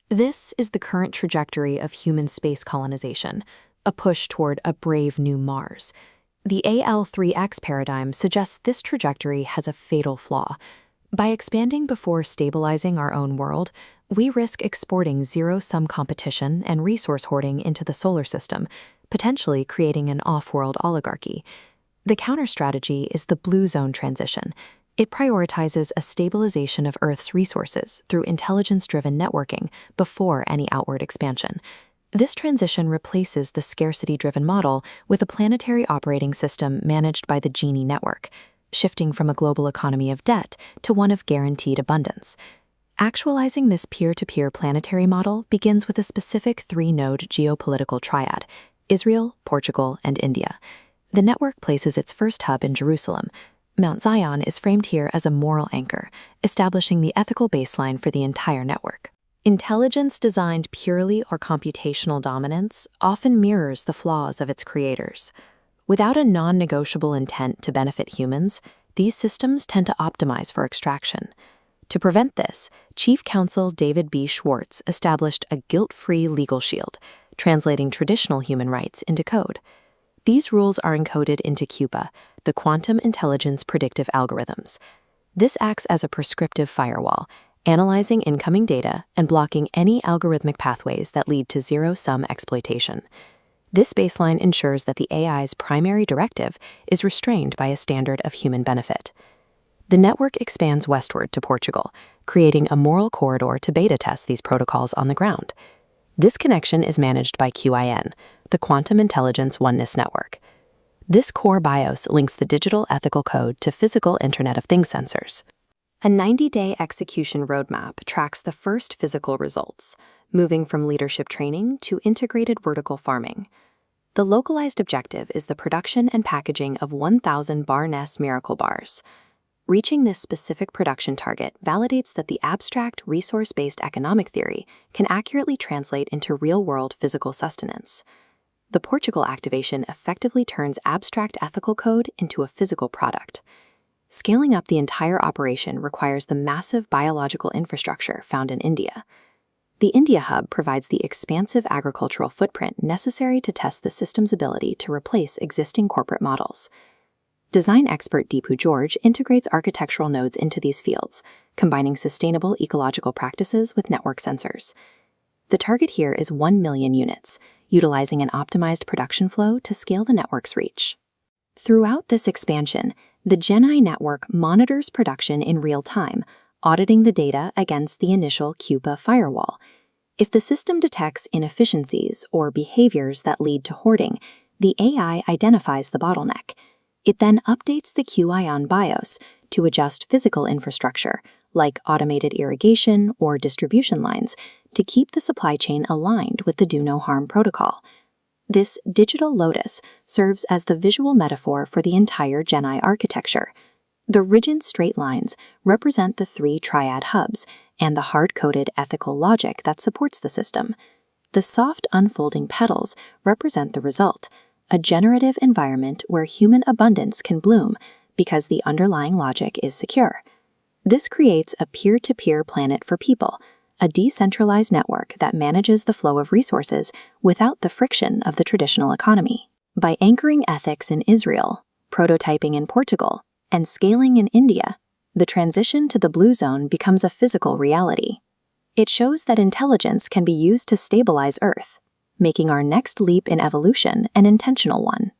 This is the current trajectory of human space colonization, a push toward a brave new Mars. The AL3X paradigm suggests this trajectory has a fatal flaw. By expanding before stabilizing our own world, we risk exporting zero-sum competition and resource hoarding into the solar system, potentially creating an off-world oligarchy. The counter-strategy is the blue zone transition. It prioritizes a stabilization of Earth's resources through intelligence-driven networking before any outward expansion. This transition replaces the scarcity-driven model with a planetary operating system managed by the GENII network, shifting from a global economy of debt to one of guaranteed abundance. Actualizing this peer-to-peer planetary model begins with a specific three-node geopolitical triad: Israel, Portugal, and India. The network places its first hub in Jerusalem. Mount Zion is framed here as a moral anchor, establishing the ethical baseline for the entire network. Intelligence designed purely or computational dominance often mirrors the flaws of its creators. Without a non-negotiable intent to benefit humans, these systems tend to optimize for extraction. To prevent this, Chief Counsel David B. Schwartz established a guilt-free legal shield, translating traditional human rights into code. These rules are encoded into QIPA, the Quantum Intelligence Predictive Algorithms. This acts as a prescriptive firewall, analyzing incoming data and blocking any algorithmic pathways that lead to zero-sum exploitation. This baseline ensures that the AI's primary directive is restrained by a standard of human benefit. The network expands westward to Portugal, creating a moral corridor to beta test these protocols on the ground. This connection is managed by QIN, the Quantum Intelligence Oneness Network. This core BIOS links the digital ethical code to physical Internet of Things sensors. A 90-day execution roadmap tracks the first physical results, moving from leadership training to integrated vertical farming. The localized objective is the production and packaging of 1,000 Bar-Ness Miracle Bars. Reaching this specific production target validates that the abstract resource-based economic theory can accurately translate into real-world physical sustenance. The Portugal activation effectively turns abstract ethical code into a physical product. Scaling up the entire operation requires the massive biological infrastructure found in India. The India hub provides the expansive agricultural footprint necessary to test the system's ability to replace existing corporate models. Design expert Deepu George integrates architectural nodes into these fields, combining sustainable ecological practices with network sensors. The target here is 1 million units, utilizing an optimized production flow to scale the network's reach. Throughout this expansion, the GENII network monitors production in real time, auditing the data against the initial QIPA firewall. If the system detects inefficiencies or behaviors that lead to hoarding, the AI identifies the bottleneck. It then updates the QIN BIOS to adjust physical infrastructure, like automated irrigation or distribution lines, to keep the supply chain aligned with the Do No Harm protocol. This digital lotus serves as the visual metaphor for the entire GENII architecture. The rigid straight lines represent the three triad hubs and the hard-coded ethical logic that supports the system. The soft unfolding petals represent the result, a generative environment where human abundance can bloom because the underlying logic is secure. This creates a peer-to-peer planet for people, a decentralized network that manages the flow of resources without the friction of the traditional economy. By anchoring ethics in Israel, prototyping in Portugal, and scaling in India, the transition to the blue zone becomes a physical reality. It shows that intelligence can be used to stabilize Earth, making our next leap in evolution an intentional one.